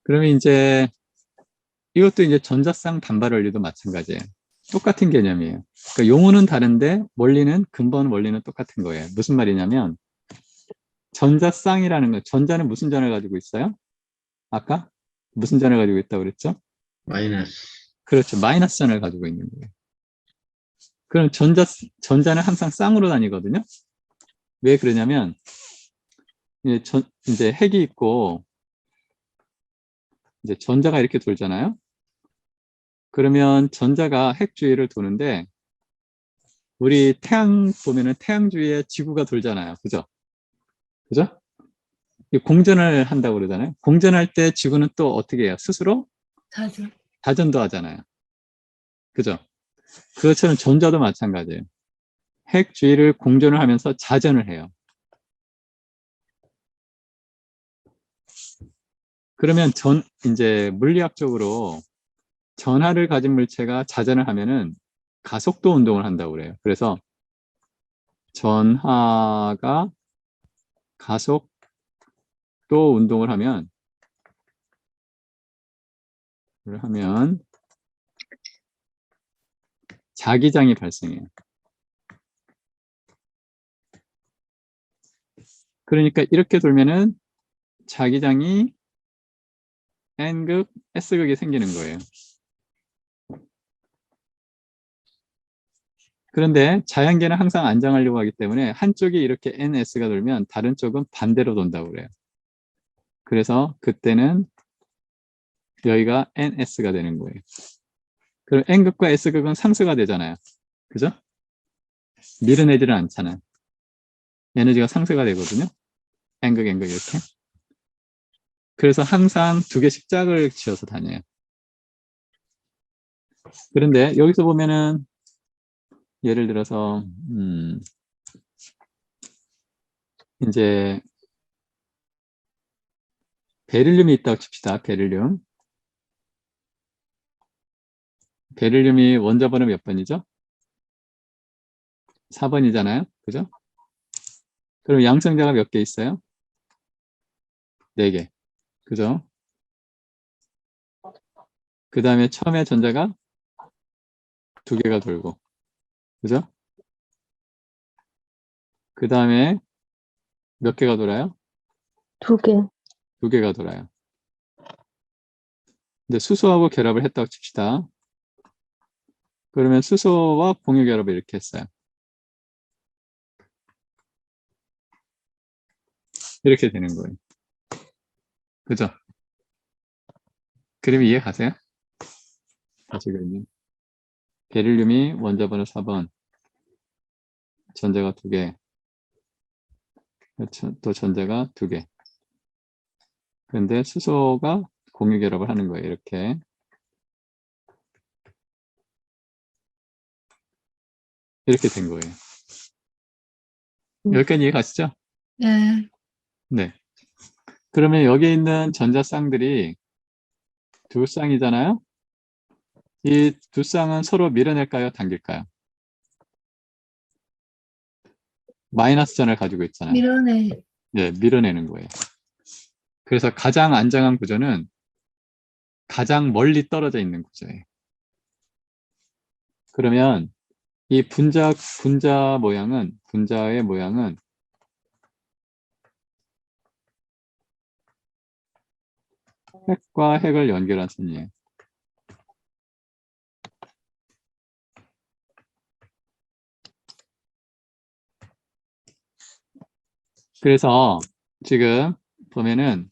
그러면 이제 이것도 이제 전자쌍 반발 원리도 마찬가지예요. 똑같은 개념이에요. 그러니까 용어는 다른데 원리는 근본 원리는 똑같은 거예요. 무슨 말이냐면 전자쌍이라는 거, 전자는 무슨 전을 가지고 있어요? 아까 무슨 전을 가지고 있다고 그랬죠? 마이너스. 그렇죠. 마이너스 전을 가지고 있는 거예요. 그럼 전자는 항상 쌍으로 다니거든요. 왜 그러냐면 이제 핵이 있고 이제 전자가 이렇게 돌잖아요. 그러면 전자가 핵 주위를 도는데 우리 태양 보면은 태양 주위에 지구가 돌잖아요. 그죠? 그죠? 이 공전을 한다고 그러잖아요. 공전할 때 지구는 또 어떻게 해요? 스스로 자전도 하잖아요. 그죠? 그것처럼 전자도 마찬가지예요. 핵 주위를 공전을 하면서 자전을 해요. 그러면 이제 물리학적으로 전하를 가진 물체가 자전을 하면은 가속도 운동을 한다고 그래요. 그래서 전하가 가속도 운동을 하면 자기장이 발생해요. 그러니까 이렇게 돌면은 자기장이 N극, S극이 생기는 거예요. 그런데 자연계는 항상 안정하려고 하기 때문에 한쪽이 이렇게 NS가 돌면 다른 쪽은 반대로 돈다고 그래요. 그래서 그때는 여기가 NS가 되는 거예요. 그럼 N극과 S극은 상수가 되잖아요. 그죠? 밀어내지는 않잖아요. 에너지가 상수가 되거든요. N극, N극 이렇게. 그래서 항상 두 개씩 짝을 지어서 다녀요. 그런데 여기서 보면은 예를 들어서 이제 베릴륨이 있다고 칩시다. 베릴륨. 베릴륨이 원자 번호 몇 번이죠? 4번이잖아요. 그죠? 그럼 양성자가 몇 개 있어요? 4개. 그죠? 그 다음에 처음에 전자가 2개가 돌고. 그죠? 그 다음에 몇 개가 돌아요? 2개. 2개가 돌아요. 근데 수소하고 결합을 했다고 칩시다. 그러면 수소와 공유 결합을 이렇게 했어요. 이렇게 되는 거예요. 그죠? 그림 이해 가세요? 다시 그리면 베릴륨이 원자 번호 4번, 전자가 2개, 또 전자가 2개. 그런데 수소가 공유 결합을 하는 거예요. 이렇게. 이렇게 된 거예요. 여기까지 이해 가시죠? 네. 네. 그러면 여기 있는 전자쌍들이 두 쌍이잖아요? 이 두 쌍은 서로 밀어낼까요? 당길까요? 마이너스 전을 가지고 있잖아요. 네, 밀어내는 거예요. 그래서 가장 안정한 구조는 가장 멀리 떨어져 있는 구조예요. 그러면 이 분자의 모양은 핵과 핵을 연결한 선이에요. 그래서 지금 보면은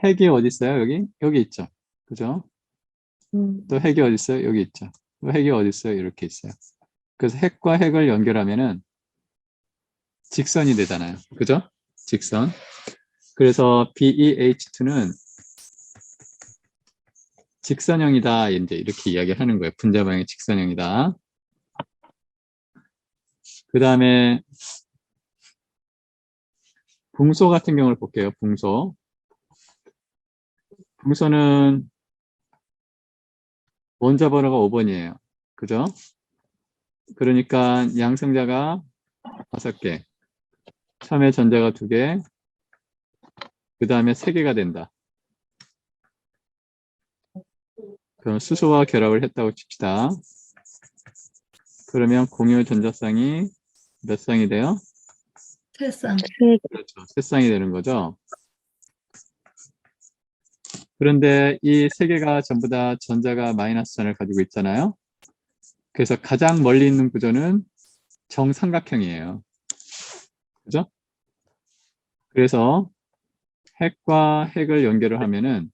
핵이 어디 있어요? 여기 있죠. 그죠? 또 핵이 어디 있어요? 여기 있죠. 또 핵이 어디 있어요? 이렇게 있어요. 그래서 핵과 핵을 연결하면은 직선이 되잖아요. 그죠? 직선. 그래서 BeH2는 직선형이다. 이제 이렇게 이야기를 하는 거예요. 분자 모양이 직선형이다. 그 다음에 붕소 같은 경우를 볼게요. 붕소. 붕소는 원자 번호가 5번이에요. 그죠? 그러니까 양성자가 5개, 처음에 전자가 2개, 그 다음에 3개가 된다. 그럼 수소와 결합을 했다고 칩시다. 그러면 공유 전자쌍이 몇 쌍이 돼요? 세상. 그렇죠. 3쌍이 되는 거죠. 그런데 이 3개가 전부 다 전자가 마이너스 전을 가지고 있잖아요. 그래서 가장 멀리 있는 구조는 정삼각형이에요. 그죠? 그래서 핵과 핵을 연결을 하면은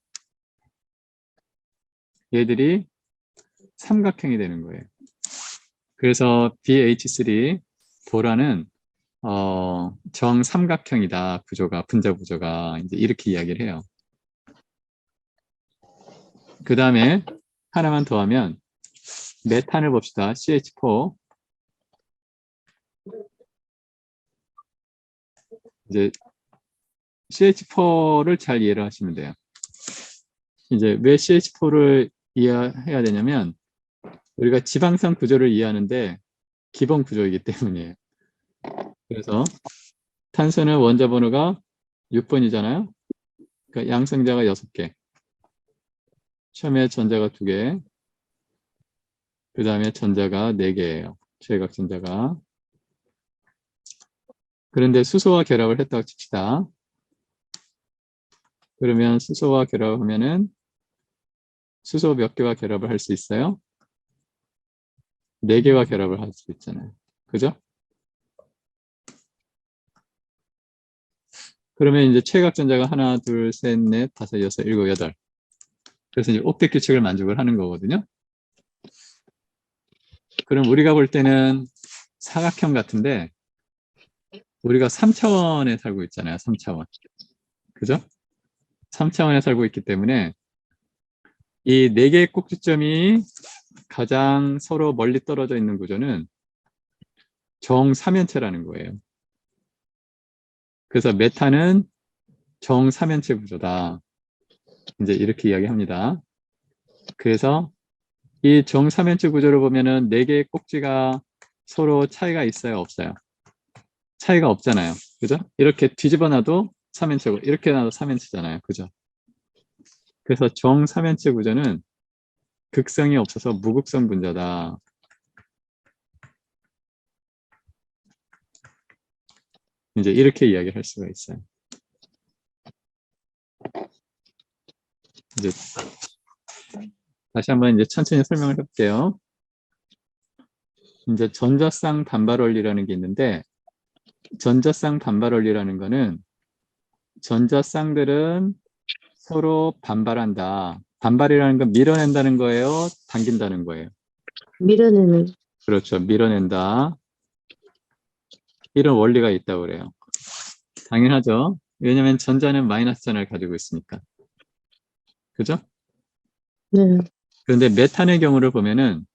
얘들이 삼각형이 되는 거예요. 그래서 BH3 보라는 정삼각형이다. 구조가, 분자 구조가 이제 이렇게 이야기를 해요. 그 다음에 하나만 더 하면 메탄을 봅시다. CH4. 이제 CH4를 잘 이해를 하시면 돼요. 이제 왜 CH4를 이해해야 되냐면 우리가 지방산 구조를 이해하는데 기본 구조이기 때문이에요. 그래서 탄소는 원자 번호가 6번이잖아요. 그러니까 양성자가 6개. 처음에 전자가 2개. 그 다음에 전자가 4개예요. 최각 전자가. 그런데 수소와 결합을 했다고 칩시다. 그러면 수소와 결합하면은 수소 몇 개와 결합을 할 수 있어요? 4개와 결합을 할 수 있잖아요. 그죠? 그러면 이제 최각 전자가 하나, 둘, 셋, 넷, 다섯, 여섯, 일곱, 여덟. 그래서 이제 옥텟 규칙을 만족을 하는 거거든요. 그럼 우리가 볼 때는 사각형 같은데 우리가 3차원에 살고 있잖아요. 3차원. 그죠? 3차원에 살고 있기 때문에 이 4개의 꼭지점이 가장 서로 멀리 떨어져 있는 구조는 정삼연체라는 거예요. 그래서 메탄은 정삼연체 구조다. 이제 이렇게 이야기합니다. 그래서 이 정삼연체 구조를 보면은 4개의 꼭지가 서로 차이가 있어요? 없어요? 차이가 없잖아요. 그죠? 이렇게 뒤집어 놔도 3연체고 이렇게 놔도 3연체잖아요. 그죠? 그래서 정삼연체 구조는 극성이 없어서 무극성 분자다. 이제 이렇게 이야기할 수가 있어요. 이제 다시 한번 이제 천천히 설명을 해볼게요. 이제 전자쌍 반발 원리라는 게 있는데 전자쌍 반발 원리라는 거는 전자쌍들은 서로 반발한다. 반발이라는 건 밀어낸다는 거예요? 당긴다는 거예요? 밀어내는. 그렇죠. 밀어낸다. 이런 원리가 있다고 그래요. 당연하죠. 왜냐하면 전자는 마이너스 전을 가지고 있으니까. 그죠? 네. 그런데 메탄의 경우를 보면은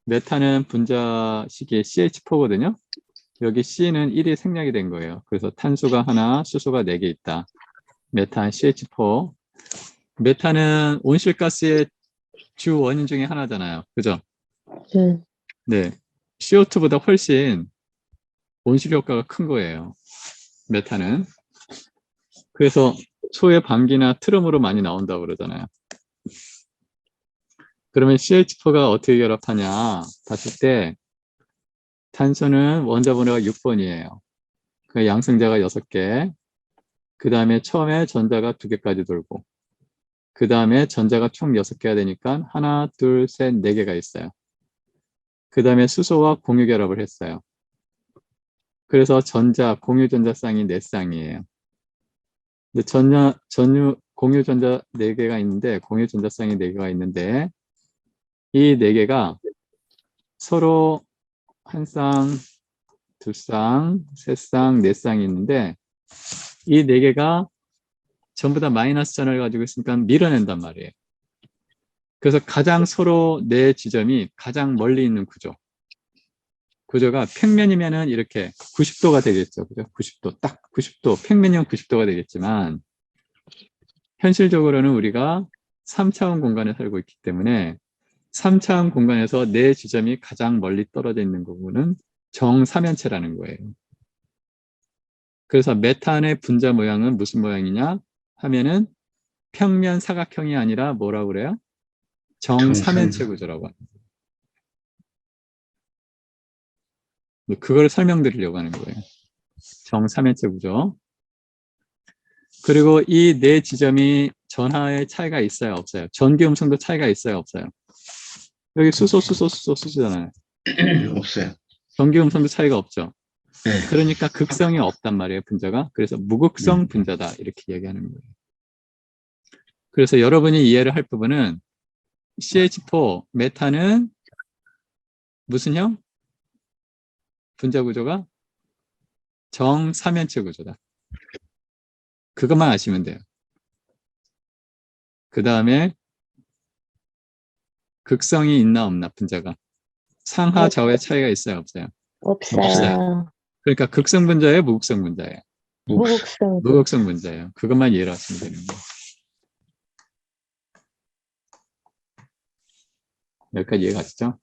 메탄은 분자 시기에 CH4거든요. 여기 C는 1이 생략이 된 거예요. 그래서 탄소가 하나, 수소가 4개 있다. 메탄 CH4. 메탄은 온실가스의 주 원인 중에 하나잖아요. 그죠? 네. 네. CO2보다 훨씬 온실 효과가 큰 거예요. 메탄은. 그래서 소의 방귀나 트럼으로 많이 나온다고 그러잖아요. 그러면 CH4가 어떻게 결합하냐 봤을 때 탄소는 원자 번호가 6번이에요. 그 양성자가 6개. 그 다음에 처음에 전자가 2개까지 돌고 그 다음에 전자가 총 6개가 되니까 하나, 둘, 셋, 4개가 있어요. 그 다음에 수소와 공유 결합을 했어요. 그래서 공유 전자쌍이 4쌍이에요. 근데 공유 전자 4개가 있는데 공유 전자쌍이 4개가 있는데 이 4개가 서로 한 쌍, 두 쌍, 세 쌍, 4쌍이 있는데 이 4개가 전부 다 마이너스 전을 가지고 있으니까 밀어낸단 말이에요. 그래서 가장 서로 네 지점이 가장 멀리 있는 구조가 평면이면은 이렇게 90도가 되겠죠. 그죠? 90도, 딱 90도, 평면이면 90도가 되겠지만 현실적으로는 우리가 3차원 공간에 살고 있기 때문에 3차원 공간에서 네 지점이 가장 멀리 떨어져 있는 부분은 정삼연체라는 거예요. 그래서 메탄의 분자 모양은 무슨 모양이냐? 하면은 평면 사각형이 아니라 뭐라고 그래요? 정삼면체 구조라고 합니다. 그걸 설명드리려고 하는 거예요. 정삼면체 구조. 그리고 이 네 지점이 전하의 차이가 있어요, 없어요? 전기 음성도 차이가 있어요, 없어요? 여기 수소잖아요. 없어요. 전기 음성도 차이가 없죠. 네. 그러니까 극성이 없단 말이에요, 분자가. 그래서 무극성 분자다 이렇게 이야기하는 거예요. 그래서 여러분이 이해를 할 부분은 CH4 메탄은 무슨 형? 분자 구조가 정삼면체 구조다. 그것만 아시면 돼요. 그 다음에 극성이 있나 없나 분자가. 상하 좌우의 차이가 있어요, 없어요? 없어요. 그러니까 극성 분자예요, 무극성 분자예요? 무극성. 무극성 분자예요. 그것만 이해를 하시면 되는 거예요. 여기까지 이해 가시죠?